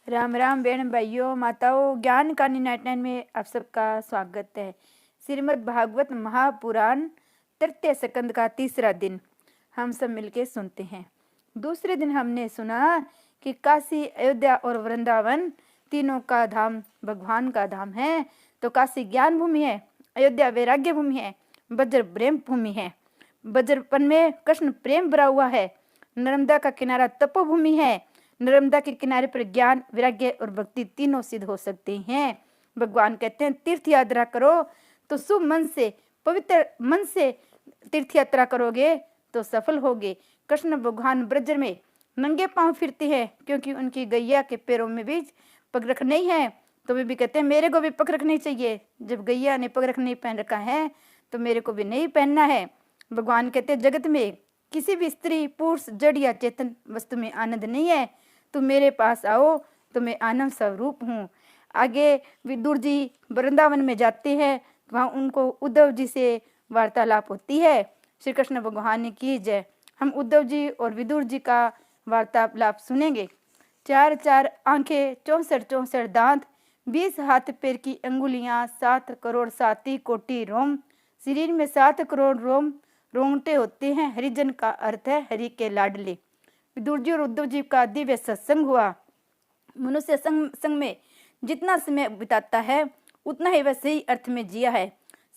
राम राम बहन भाइयों माताओं, ज्ञान का 99 में आप सबका स्वागत है। श्रीमद् भागवत महापुराण तृतीय स्कंद का तीसरा दिन हम सब मिलके सुनते हैं। दूसरे दिन हमने सुना कि काशी, अयोध्या और वृंदावन तीनों का धाम भगवान का धाम है। तो काशी ज्ञान भूमि है, अयोध्या वैराग्य भूमि है, वज्र प्रेम भूमि है। वज्रपन में कृष्ण प्रेम भरा हुआ है। नर्मदा का किनारा तपोभूमि है। नर्मदा के किनारे पर ज्ञान, वैराग्य और भक्ति तीनों सिद्ध हो सकते हैं। भगवान कहते हैं तीर्थ यात्रा करो तो शुभ मन से, पवित्र मन से तीर्थ यात्रा करोगे तो सफल होगे। कृष्ण भगवान ब्रज में नंगे पांव फिरते हैं क्योंकि उनकी गैया के पैरों में भी पगरख नहीं है। तो वे भी कहते हैं मेरे को भी पगरख नहीं चाहिए। जब गैया ने पगरख नहीं पहन रखा है तो मेरे को भी नहीं पहनना है। भगवान कहते हैं जगत में किसी भी स्त्री, पुरुष, जड़ या चेतन वस्तु में आनंद नहीं है। तुम मेरे पास आओ तो मैं आनंद स्वरूप हूँ। आगे विदुर जी वृंदावन में जाते हैं, वहाँ उनको उद्धव जी से वार्तालाप होती है। श्री कृष्ण भगवान की जय। हम उद्धव जी और विदुर जी का वार्तालाप सुनेंगे। 4 आंखें, 64 दांत, 20 हाथ पैर की अंगुलियां, 7 करोड़ 7 कोटि रोम, शरीर में 7 करोड़ रोम रोंगटे होते हैं। हरिजन का अर्थ है हरि के लाडले। विदुर जी और उद्धव जी का दिव्य सत्संग हुआ। मनुष्य संग में जितना समय बिताता है उतना ही वह सही अर्थ में जिया है।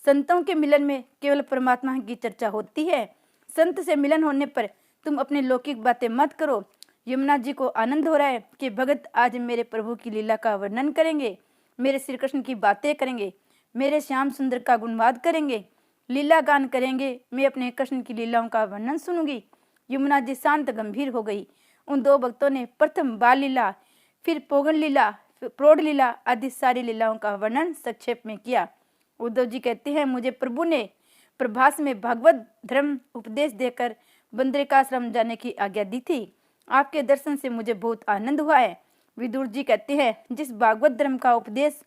संतों के मिलन में केवल परमात्मा की चर्चा होती है। संत से मिलन होने पर तुम अपने लौकिक बातें मत करो। यमुना जी को आनंद हो रहा है कि भगत आज मेरे प्रभु की लीला का वर्णन करेंगे, मेरे श्री कृष्ण की बातें करेंगे, मेरे श्याम सुंदर का गुणवाद करेंगे, लीला गान करेंगे। मैं अपने कृष्ण की लीलाओं का वर्णन सुनूंगी। यमुना जी शांत गंभीर हो गई। उन दो भक्तों ने प्रथम बाल लीला, फिर पोगन लीला, फिर प्रौढ़ लीला आदि सारी लीलाओं का वर्णन संक्षेप में किया। उद्धव जी कहते हैं मुझे प्रभु ने प्रभास में भागवत धर्म उपदेश देकर बंदरिकाश्रम जाने की आज्ञा दी थी। आपके दर्शन से मुझे बहुत आनंद हुआ है। विदुर जी कहते हैं जिस भागवत धर्म का उपदेश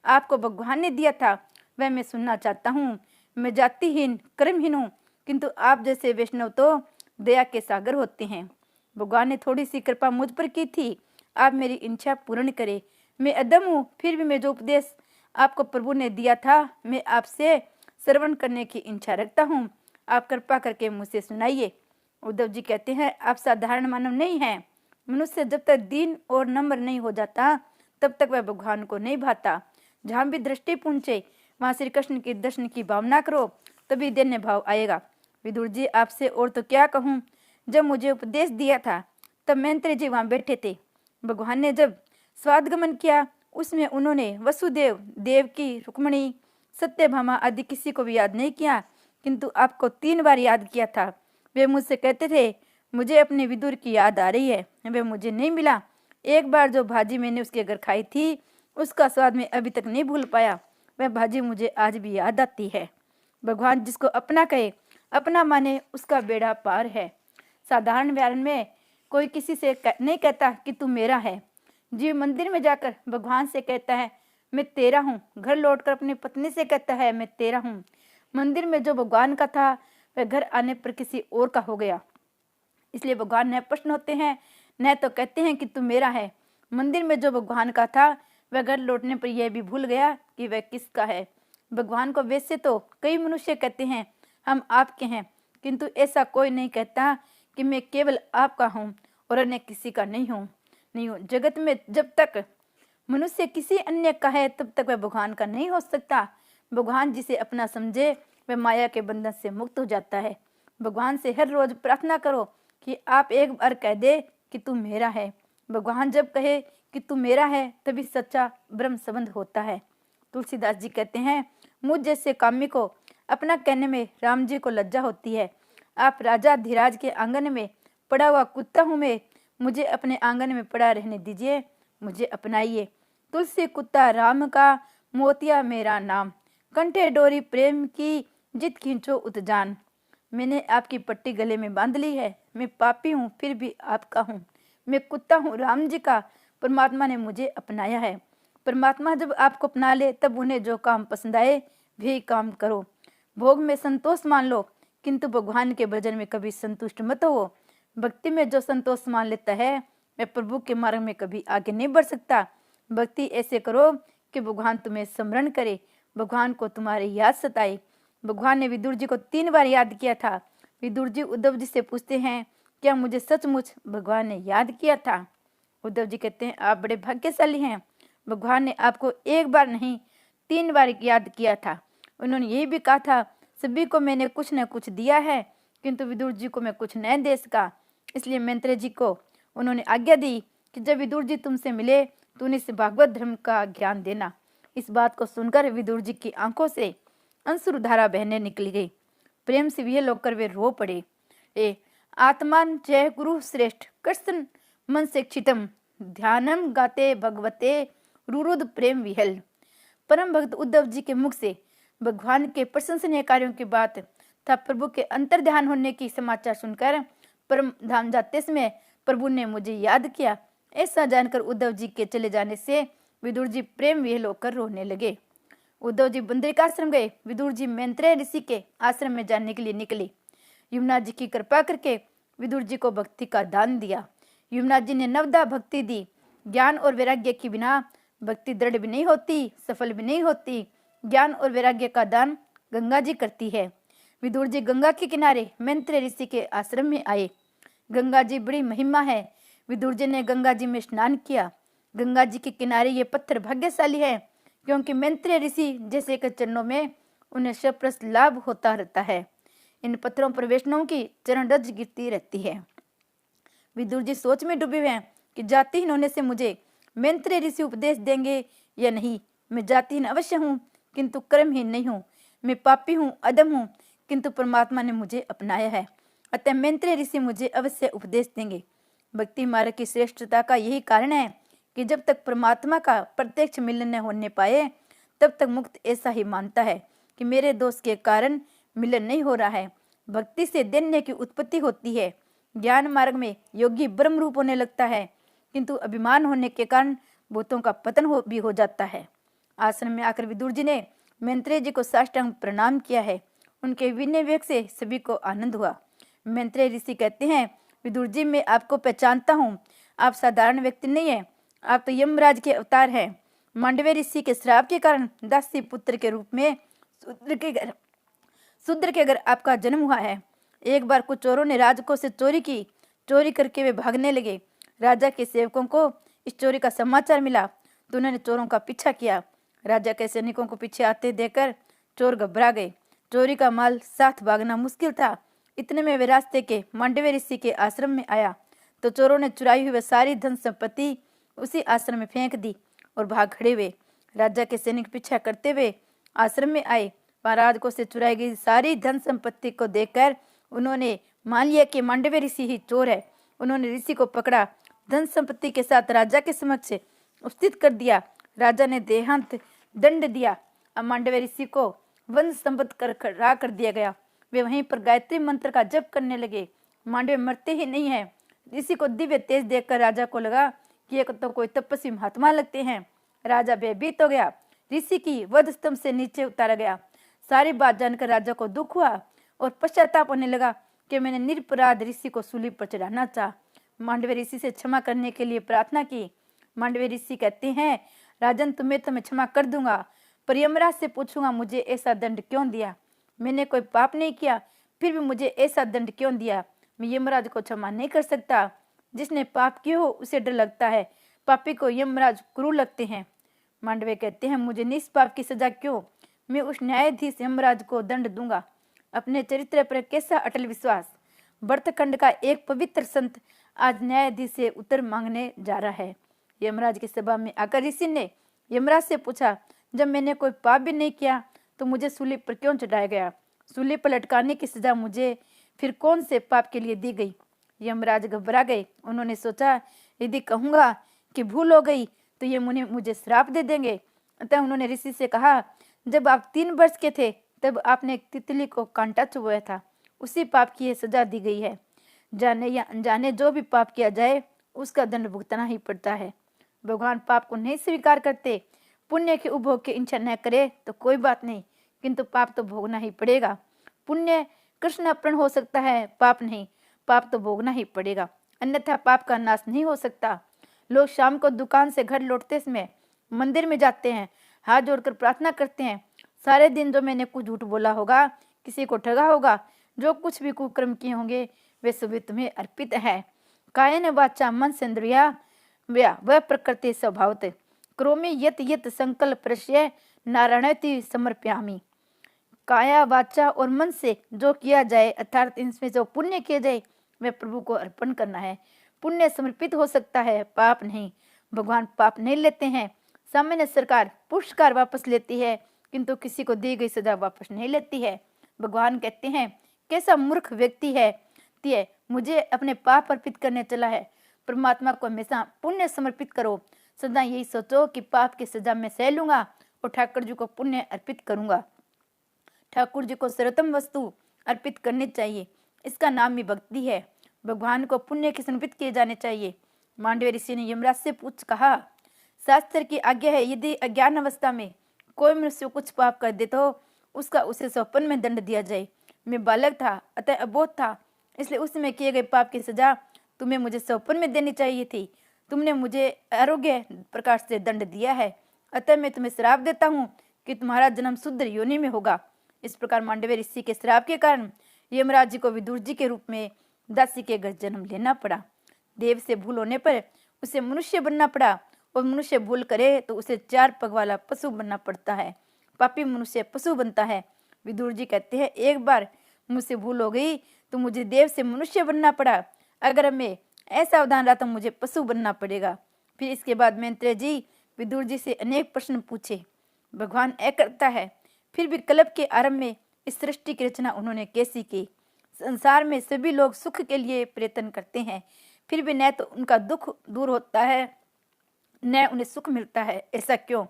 आपको भगवान ने दिया था वह मैं सुनना चाहता हूँ। मैं जातिहीन, कर्महीन हूँ, किंतु आप जैसे वैष्णव तो दया के सागर होते हैं। भगवान ने थोड़ी सी कृपा मुझ पर की थी, आप मेरी इच्छा पूर्ण करें। मैं अदम हूँ, फिर भी मैं जो उपदेश आपको प्रभु ने दिया था मैं आपसे श्रवण करने की इच्छा रखता हूँ। आप कृपा करके मुझसे सुनाइए। उद्धव जी कहते हैं आप साधारण मानव नहीं हैं। मनुष्य जब तक दीन और नम्र नहीं हो जाता तब तक वह भगवान को नहीं भाता। जहाँ भी दृष्टि पहुँचे वहाँ श्री कृष्ण के दर्शन की भावना करो, तभी दैन्य भाव आएगा। विदुर जी आपसे और तो क्या कहूँ, जब मुझे उपदेश दिया था तब मंत्री जी वहाँ बैठे थे। भगवान ने जब स्वादगमन किया उसमें उन्होंने वसुदेव, देवकी, रुक्मणी, सत्यभामा आदि किसी को भी याद नहीं किया, किंतु आपको 3 बार याद किया था। वे मुझसे कहते थे मुझे अपने विदुर की याद आ रही है, वह मुझे नहीं मिला। एक बार जो भाजी मैंने उसके घर खाई थी उसका स्वाद मैं अभी तक नहीं भूल पाया। वह भाजी मुझे आज भी याद आती है। भगवान जिसको अपना कहे, अपना माने, उसका बेड़ा पार है। साधारण व्याकरण में कोई किसी से नहीं कहता कि तू मेरा है। जीव मंदिर में जाकर भगवान से कहता है मैं तेरा हूँ। घर लौटकर अपनी पत्नी से कहता है मैं तेरा हूँ। मंदिर में जो भगवान का था वह घर आने पर किसी और का हो गया। इसलिए भगवान न प्रश्न होते हैं न तो कहते हैं कि तू मेरा है। मंदिर में जो भगवान का था वह घर लौटने पर यह भी भूल गया कि वह किसका है। भगवान को वैसे तो कई मनुष्य कहते हैं हम आपके हैं, किंतु ऐसा कोई नहीं कहता कि मैं केवल आपका हूँ और अन्य किसी का नहीं हूँ। जगत में जब तक मनुष्य किसी अन्य का है तब तक वह भगवान का नहीं हो सकता। भगवान जिसे अपना समझे वह माया के बंधन से मुक्त हो जाता है। भगवान से हर रोज प्रार्थना करो कि आप एक बार कह दे कि तू मेरा है। भगवान जब कहे कि तू मेरा है तभी सच्चा ब्रह्म संबंध होता है। तुलसीदास जी कहते हैं मुझ जैसे कामी को अपना कहने में राम जी को लज्जा होती है। आप राजा धीराज के आंगन में पड़ा हुआ कुत्ता हूँ मैं, मुझे अपने आंगन में पड़ा रहने दीजिए, मुझे अपनाइए। तुलसी कुत्ता राम का, मोतिया मेरा नाम, कंठे डोरी प्रेम की, जित खींचो उत जान। मैंने आपकी पट्टी गले में बांध ली है। मैं पापी हूँ फिर भी आपका हूँ। मैं कुत्ता हूँ राम जी का, परमात्मा ने मुझे अपनाया है। परमात्मा जब आपको अपना ले तब उन्हें जो काम पसंद आए वही काम करो। भोग में संतोष मान लो, किंतु भगवान के भजन में कभी संतुष्ट मत हो। भक्ति में जो संतोष मान लेता है मैं प्रभु के मार्ग में कभी आगे नहीं बढ़ सकता। भक्ति ऐसे करो कि भगवान तुम्हें स्मरण करे, भगवान को तुम्हारी याद सताए। भगवान ने विदुर जी को 3 बार याद किया था। विदुर जी उद्धव जी से पूछते हैं, क्या मुझे सचमुच भगवान ने याद किया था? उद्धव जी कहते हैं, आप बड़े भाग्यशाली हैं, भगवान ने आपको 1 बार नहीं 3 बार याद किया था। उन्होंने ये भी कहा था, सभी को मैंने कुछ न कुछ दिया है, किंतु विदुर जी को मैं कुछ नहीं दे सका। इसलिए मैत्रेय जी को उन्होंने आज्ञा दी कि जब विदुर जी तुमसे मिले तो उन्हें से भागवत धर्म का ज्ञान देना। इस बात को सुनकर विदुर जी की आंखों से अंश्रुधारा बहने निकल गई। प्रेम से विह्वल होकर वे रो पड़े। आत्मान जय गुरु श्रेष्ठ कृष्ण मन से क्षितम ध्यानम गाते भगवते रुरुद प्रेम विहल। परम भक्त उद्धव जी के मुख से भगवान के प्रशंसनीय कार्यों की बात तथा प्रभु के अंतर ध्यान होने की समाचार सुनकर परम धाम जाते समय प्रभु ने मुझे याद किया, ऐसा जानकर उद्धव जी के चले जाने से विदुर जी प्रेम विह्वल होकर रोने लगे। उद्धव जी बद्रिका आश्रम गए। विदुर जी मैत्रेय ऋषि के आश्रम में जाने के लिए निकले। यमुना जी की कृपा करके विदुर जी को भक्ति का दान दिया। यमुना जी ने नवदा भक्ति दी। ज्ञान और वैराग्य के बिना भक्ति दृढ़ भी नहीं होती, सफल भी नहीं होती। ज्ञान और वैराग्य का दान गंगा जी करती है। विदुर जी गंगा के किनारे मैत्रेय ऋषि के आश्रम में आए। गंगा जी बड़ी महिमा है। विदुर जी ने गंगा जी में स्नान किया। गंगा जी के किनारे ये पत्थर भाग्यशाली है, क्योंकि मैत्रेय ऋषि जैसे के चरणों में उन्हें शप्रस लाभ होता रहता है। इन पत्थरों पर वैष्णवों की चरण रज गिरती रहती है। विदुर जी सोच में डूबे हुए हैं कि जातिहीन होने से मुझे मैत्रेय ऋषि उपदेश देंगे या नहीं। मैं जातिहीन अवश्य हूँ, किंतु कर्महीन नहीं हूँ। मैं पापी हूँ, अधम हूँ, किंतु परमात्मा ने मुझे अपनाया है, अतः मैत्रेय ऋषि मुझे अवश्य उपदेश देंगे। भक्ति मार्ग की श्रेष्ठता का यही कारण है कि जब तक परमात्मा का प्रत्यक्ष मिलन न होने पाए तब तक मुक्त ऐसा ही मानता है कि मेरे दोष के कारण मिलन नहीं हो रहा है। भक्ति से दैन्य की उत्पत्ति होती है। ज्ञान मार्ग में योगी ब्रह्म रूप होने लगता है, किंतु अभिमान होने के कारण भूतों का पतन भी हो जाता है। आश्रम में आकर विदुर जी ने मैत्रेय जी को साष्टांग प्रणाम किया है। उनके विनय विवेक से सभी को आनंद हुआ। मैत्रेय ऋषि कहते हैं, विदुर जी मैं आपको पहचानता हूँ। आप साधारण व्यक्ति नहीं है, आप तो यमराज के अवतार हैं। मांडव्य ऋषि के श्राप के कारण दासी पुत्र के रूप में शूद्र के घर आपका जन्म हुआ है। एक बार कुछ चोरों ने राजकोष से चोरी की। चोरी करके वे भागने लगे। राजा के सेवकों को इस चोरी का समाचार मिला तो उन्होंने चोरों का पीछा किया। राजा के सैनिकों को पीछे आते देखकर चोर घबरा गए। चोरी का माल साथ भागना मुश्किल था। इतने में वे रास्ते के मांडव्य ऋषि के आश्रम में आया तो चोरों ने चुराई हुई सारी धन संपत्ति उसी आश्रम में फेंक दी और भाग खड़े हुए। राजा के सैनिक पीछा करते हुए आश्रम में आए। वहां राजकोष से चुराई गई सारी धन संपत्ति को देखकर उन्होंने मान लिया कि मांडव्य ऋषि ही चोर है। उन्होंने ऋषि को पकड़ा, धन संपत्ति के साथ राजा के समक्ष उपस्थित कर दिया। राजा ने देहांत दंड दिया। अब मांडव्य ऋषि को वंश संपत्ति कर खड़ा कर दिया गया। वे वहीं पर गायत्री मंत्र का जप करने लगे। मांडव्य मरते ही नहीं है। ऋषि को दिव्य तेज देखकर राजा को लगा कि ये तो कोई तपस्वी महात्मा लगते हैं। राजा भयभीत हो गया। ऋषि की वध स्तंभ से नीचे उतारा गया। सारी बात जानकर राजा को दुख हुआ और पश्चाताप होने लगा कि मैंने निरपराध ऋषि को सूली पर चढ़ाना चाहा। मांडव्य ऋषि से क्षमा करने के लिए प्रार्थना की। मांडव्य ऋषि कहते हैं, राजन तुम्हें तो मैं क्षमा कर दूंगा, पर यमराज से पूछूंगा मुझे ऐसा दंड क्यों दिया। मैंने कोई पाप नहीं किया, फिर भी मुझे ऐसा दंड क्यों दिया। मैं यमराज को क्षमा नहीं कर सकता। जिसने पाप किया हो उसे डर लगता है, पापी को यमराज क्रूर लगते हैं। मांडव्य कहते हैं, मुझे निष्पाप की सजा क्यों, मैं उस न्यायाधीश यमराज को दंड दूंगा। अपने चरित्र पर कैसा अटल विश्वास। भरतखंड का एक पवित्र संत आज न्यायाधीश से उत्तर मांगने जा रहा है। यमराज की सभा में आकर ऋषि ने यमराज से पूछा, जब मैंने कोई पाप भी नहीं किया तो मुझे सूली पर क्यों चढ़ाया गया। सूली पर लटकाने की सजा मुझे फिर कौन से पाप के लिए दी गई। यमराज घबरा गए। उन्होंने सोचा, यदि कहूंगा कि भूल हो गई तो ये मुझे श्राप दे देंगे। अतः उन्होंने ऋषि से कहा, जब आप 3 वर्ष के थे तब आपने एक तितली को कांटा चुभोया था, उसी पाप की ये सजा दी गई है। जाने या अनजाने जो भी पाप किया जाए उसका दंड भुगतना ही पड़ता है। भगवान पाप को नहीं स्वीकार करते। पुण्य के उपभोग की इच्छा न करे तो कोई बात नहीं, किंतु पाप तो भोगना ही पड़ेगा। पुण्य कृष्ण अर्पण हो सकता है, पाप नहीं। पाप तो भोगना ही पड़ेगा। अन्यथा पाप का नाश नहीं हो सकता। लोग शाम को दुकान से घर लौटते समय मंदिर में जाते हैं, हाथ जोड़कर प्रार्थना करते हैं, सारे दिन जो मैंने कुछ झूठ बोला होगा, किसी को ठगा होगा, जो कुछ भी कुकर्म किए होंगे, वे सभी तुम्हें अर्पित है। कायेन वाचा मन सेन्द्रिया वह प्रकृति स्वभावत क्रोमी यत यत संकल्प प्रश्य नारायणति समर्प्यामि। काया वाचा और मन से जो किया जाए, अर्थात इनमें जो पुण्य किए जाए, वह प्रभु को अर्पण करना है। पुण्य समर्पित हो सकता है, पाप नहीं। भगवान पाप नहीं लेते हैं। सामान्य सरकार पुरस्कार वापस लेती है, किंतु किसी को दी गई सजा वापस नहीं लेती है। भगवान कहते हैं, कैसा मूर्ख व्यक्ति है मुझे अपने पाप अर्पित करने चला है। परमात्मा को हमेशा पुण्य समर्पित करो। सदा यही सोचो कि पाप की सजा मैं सह लूंगा और ठाकुर जी को पुण्य अर्पित करूंगा। ठाकुर जी को सर्वोत्तम वस्तु अर्पित करनी चाहिए, इसका नाम ही भक्ति है। भगवान को पुण्य के समर्पित किए जाने चाहिए। मांडव्य ऋषि ने यमराज से पूछ कहा, शास्त्र की आज्ञा है, यदि अज्ञान अवस्था में कोई मनुष्य कुछ पाप कर दे तो उसका उसे स्वप्न में दंड दिया जाए। मैं बालक था, अतः अबोध था, इसलिए उस समय किए गए पाप की सजा तुम्हें मुझे स्वप्न में देनी चाहिए थी। तुमने मुझे आरोग्य प्रकार से दंड दिया है, अतः मैं तुम्हें श्राप देता हूँ कि तुम्हारा जन्म शूद्र योनि में होगा। इस प्रकार मांडव्य ऋषि के श्राप के कारण यमराज जी को विदुर जी के रूप में दासी के घर जन्म लेना पड़ा। देव से भूल होने पर उसे मनुष्य बनना पड़ा, और मनुष्य भूल करे तो उसे 4 पग वाला पशु बनना पड़ता है। पापी मनुष्य पशु बनता है। विदुर जी कहते हैं, एक बार मुझसे भूल हो गई तो मुझे देव से मनुष्य बनना पड़ा। अगर मैं असावधान रहा तो मुझे पशु बनना पड़ेगा। फिर इसके बाद मैत्रेय जी विदुर जी से अनेक प्रश्न पूछे। भगवान करता है, फिर भी कल्प के आरंभ में इस सृष्टि की रचना उन्होंने कैसी की। संसार में सभी लोग सुख के लिए प्रयत्न करते हैं, फिर भी न तो उनका दुख दूर होता है न उन्हें सुख मिलता है। ऐसा क्यों?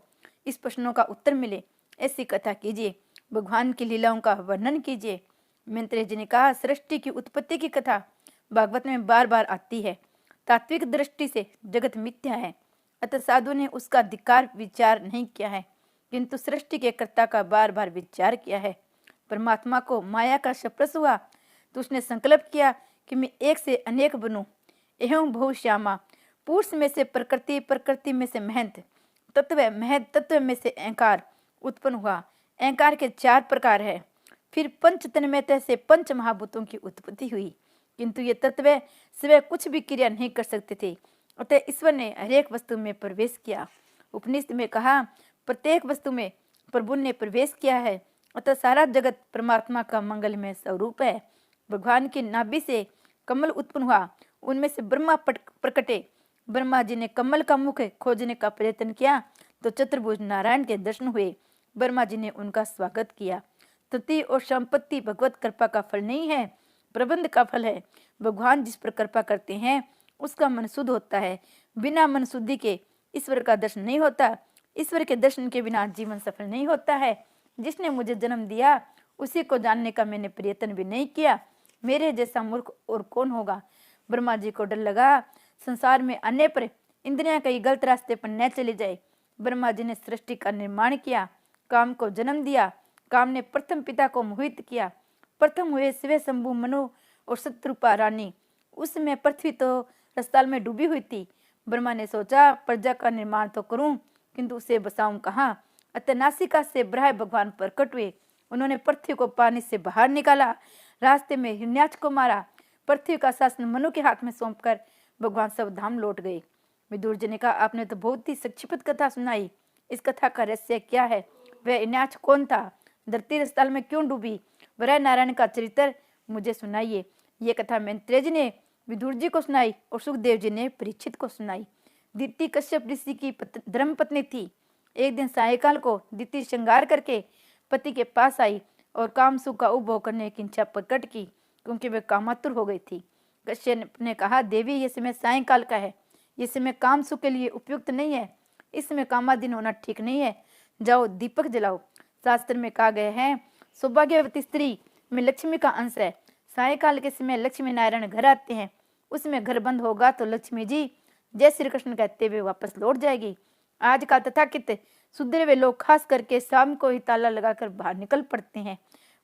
इस प्रश्नों का उत्तर मिले ऐसी कथा कीजिए, भगवान की लीलाओं का वर्णन कीजिए। मैत्रेय जी ने कहा, सृष्टि की उत्पत्ति की कथा भागवत में बार बार आती है। तात्विक दृष्टि से जगत मिथ्या है, अतः साधु ने उसका धिक्कार विचार नहीं किया है, किंतु सृष्टि के कर्ता का बार बार विचार किया है। परमात्मा को माया का स्पर्श हुआ तो उसने संकल्प किया कि मैं एक से अनेक बनूं। एवं बहुश्यामा, पुरुष में से प्रकृति, प्रकृति में से महंत तत्व, महंत तत्व में से अहंकार उत्पन्न हुआ। अहंकार के 4 प्रकार है। फिर पंच तन्मयता से 5 महाभूतों की उत्पत्ति हुई, किंतु ये तत्व स्वयं कुछ भी क्रिया नहीं कर सकते थे, अतः ईश्वर ने हरेक वस्तु में प्रवेश किया। उपनिषद में कहा, प्रत्येक वस्तु में प्रभु ने प्रवेश किया है, अतः सारा जगत परमात्मा का मंगलमय स्वरूप है। भगवान की नाभि से कमल उत्पन्न हुआ, उनमें से ब्रह्मा प्रकटे। ब्रह्मा जी ने कमल का मुख खोजने का प्रयत्न किया तो चतुर्भुज नारायण के दर्शन हुए। ब्रह्मा जी ने उनका स्वागत किया। स्तुति और संपत्ति भगवत कृपा का फल नहीं है, प्रबंध का फल है। भगवान जिस पर कृपा करते हैं उसका मन शुद्ध होता है। बिना मन शुद्धि के ईश्वर का दर्शन नहीं होता। ईश्वर के दर्शन के बिना जीवन सफल नहीं होता है। जिसने मुझे जन्म दिया उसी को जानने का मैंने प्रयत्न भी नहीं किया। मेरे जैसा मूर्ख और कौन होगा। ब्रह्मा जी को डर लगा संसार में आने पर इंद्रियां कहीं गलत रास्ते पर न चले जाए। ब्रह्मा जी ने सृष्टि का निर्माण किया, काम को जन्म दिया। काम ने प्रथम पिता को मोहित किया। प्रथम हुए शिव शंभु मनु और शत्रुपा रानी। उस समय पृथ्वी तो रसाल में डूबी हुई थी। ब्रह्मा ने सोचा प्रजा का निर्माण तो करूं, किंतु उसे बसाऊं कहाँ। अतः नासिका से ब्रह्म भगवान प्रकट हुए। उन्होंने पृथ्वी को पानी से बाहर निकाला, रास्ते में हिरण्याक्ष को मारा। पृथ्वी का शासन मनु के हाथ में सौंपकर भगवान सब धाम लौट गए। विदुर जी ने कहा, आपने तो बहुत ही संक्षिप्त कथा सुनाई, इस कथा का रहस्य क्या है? वह हिरण्याक्ष कौन था? धरती रसाल में क्यों डूबी? वराह नारायण का चरित्र मुझे सुनाइए। ये कथा मैत्रेय जी ने विदुर जी को सुनाई और सुखदेव जी ने परीक्षित को सुनाई। दिति कश्यप ऋषि की धर्म पत्नी थी। एक दिन सायकाल को दिति श्रृंगार करके पति के पास आई और काम सुख का उपभोग करने की इच्छा प्रकट की, क्योंकि वह कामातुर हो गई थी। कश्यप ने कहा, देवी ये समय सायकाल का है, ये समय काम सुख के लिए उपयुक्त नहीं है, इस समय कामाधीन होना ठीक नहीं है। जाओ दीपक जलाओ। शास्त्र में कहा गया है, सौभाग्यवती स्त्री में लक्ष्मी का अंश है। सायकाल के समय लक्ष्मी नारायण घर आते हैं। उसमें घर बंद होगा तो लक्ष्मी जी जय श्री कृष्ण कहते हुए वापस लौट जाएगी। आज का तथाकथित सुधरे हुए लोग खास करके शाम को ही ताला लगाकर बाहर निकल पड़ते हैं।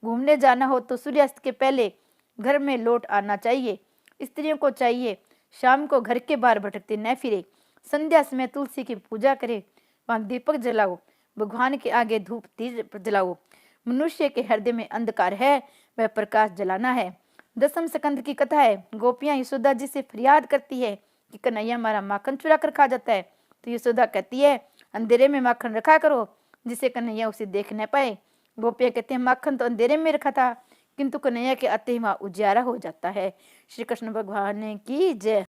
घूमने जाना हो तो सूर्यास्त के पहले घर में लौट आना चाहिए। स्त्रियों को चाहिए शाम को घर के बाहर भटकते न फिरे। संध्या समय तुलसी की पूजा करे, वहां दीपक जलाओ, भगवान के आगे धूप दीप जलाओ। मनुष्य के हृदय में अंधकार है, वह प्रकाश जलाना है। दसम स्कंद की कथा है। गोपियां यशोदा जी से फरियाद करती है कि कन्हैया हमारा माखन चुरा कर खा जाता है। तो यशोदा कहती है, अंधेरे में माखन रखा करो जिसे कन्हैया उसे देख न पाए। गोपियां कहते हैं, माखन तो अंधेरे में रखा था, किंतु कन्हैया के आते ही वहां उजियारा हो जाता है। श्री कृष्ण भगवान की जय।